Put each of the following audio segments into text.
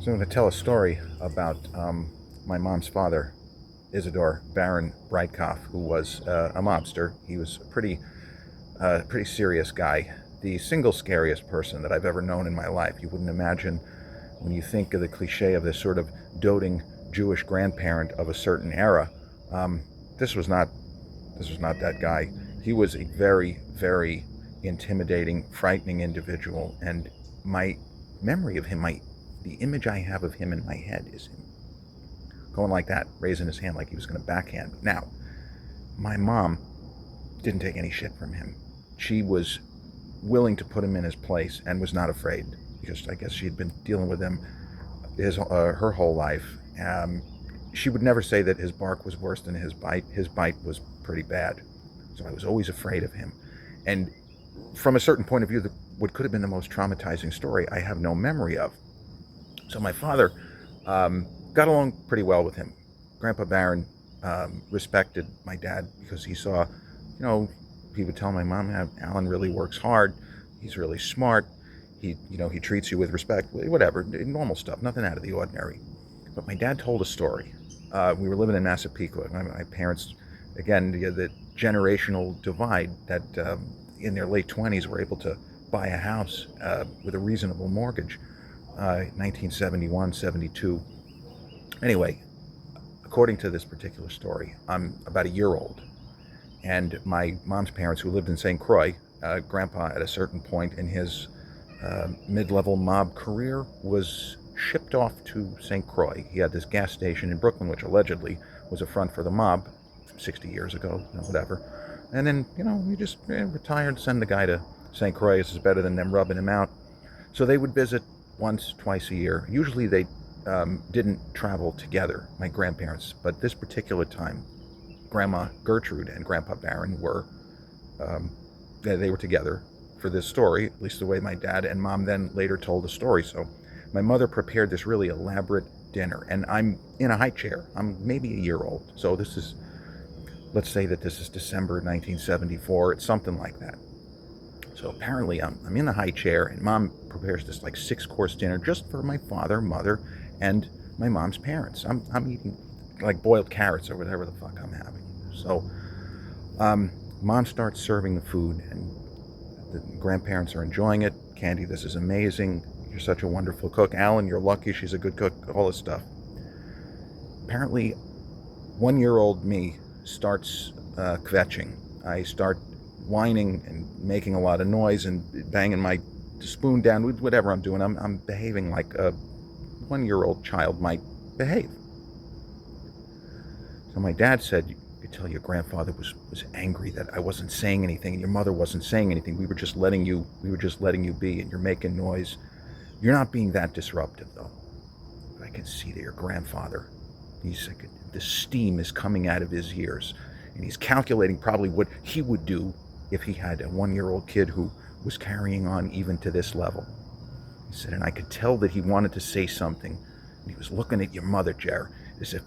So I'm going to tell a story about my mom's father, Isidore Baron Breitkopf, who was a mobster. He was a pretty serious guy. The single scariest person that I've ever known in my life. You wouldn't imagine when you think of the cliche of this sort of doting Jewish grandparent of a certain era. Um, this was not this was not that guy. He was a very intimidating, frightening individual, and my memory of him, the image I have of him in my head is him going like that, raising his hand like he was going to backhand me. Now, my mom didn't take any shit from him. She was willing to put him in his place and was not afraid because I guess she had been dealing with him her whole life. She would never say that his bark was worse than his bite. His bite was pretty bad. So I was always afraid of him. And from a certain point of view, what could have been the most traumatizing story, I have no memory of. So my father got along pretty well with him. Grandpa Baron respected my dad because he saw, he would tell my mom, Alan really works hard. He's really smart. He treats you with respect, whatever, normal stuff, nothing out of the ordinary. But my dad told a story. We were living in Massapequa. My parents, again, the generational divide that in their late 20s were able to buy a house with a reasonable mortgage, 1971, 72. Anyway, according to this particular story, I'm about a year old, and my mom's parents, who lived in St. Croix, Grandpa, at a certain point in his mid-level mob career, was shipped off to St. Croix. He had this gas station in Brooklyn, which allegedly was a front for the mob 60 years ago, whatever. And then, you just retired, send the guy to St. Croix. This is better than them rubbing him out. So they would visit once, twice a year. Usually they didn't travel together, my grandparents, but this particular time, Grandma Gertrude and Grandpa Baron were they were together for this story, at least the way my dad and mom then later told the story. So my mother prepared this really elaborate dinner, and I'm in a high chair. I'm maybe a year old. So this is, let's say that this is December 1974. It's something like that. So apparently I'm in the high chair, and Mom prepares this like 6-course dinner just for my father, mother, and my mom's parents. I'm eating like boiled carrots or whatever the fuck I'm having. So Mom starts serving the food, and the grandparents are enjoying it. Candy, this is amazing. You're such a wonderful cook. Alan, you're lucky. She's a good cook. All this stuff. Apparently, 1-year-old me starts kvetching. I start whining and making a lot of noise and banging my spoon down with whatever I'm doing. I'm behaving like a 1-year-old child might behave. So my dad said, you could tell your grandfather was angry that I wasn't saying anything and your mother wasn't saying anything. We were just letting you be, and you're making noise. You're not being that disruptive, though. But I can see that your grandfather, the steam is coming out of his ears, and he's calculating probably what he would do if he had a 1-year-old kid who was carrying on even to this level. He said, and I could tell that he wanted to say something, and he was looking at your mother, Jer, as if,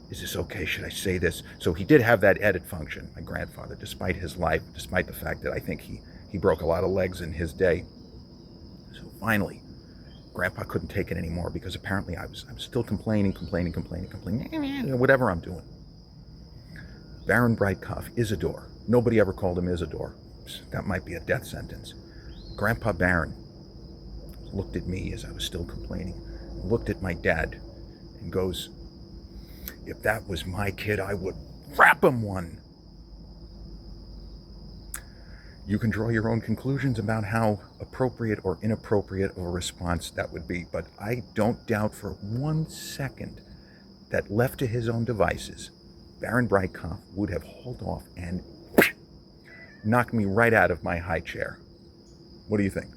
is this okay? Should I say this? So he did have that edit function, my grandfather, despite his life, despite the fact that I think he broke a lot of legs in his day. So finally, Grandpa couldn't take it anymore because apparently I'm still complaining, whatever I'm doing. Baron Breitkopf, Isidore. Nobody ever called him Isidore. That might be a death sentence. Grandpa Baron looked at me as I was still complaining, looked at my dad, and goes, if that was my kid, I would rap him one. You can draw your own conclusions about how appropriate or inappropriate of a response that would be, but I don't doubt for 1 second that left to his own devices, Baron Breitkopf would have hauled off and knocked me right out of my high chair. What do you think?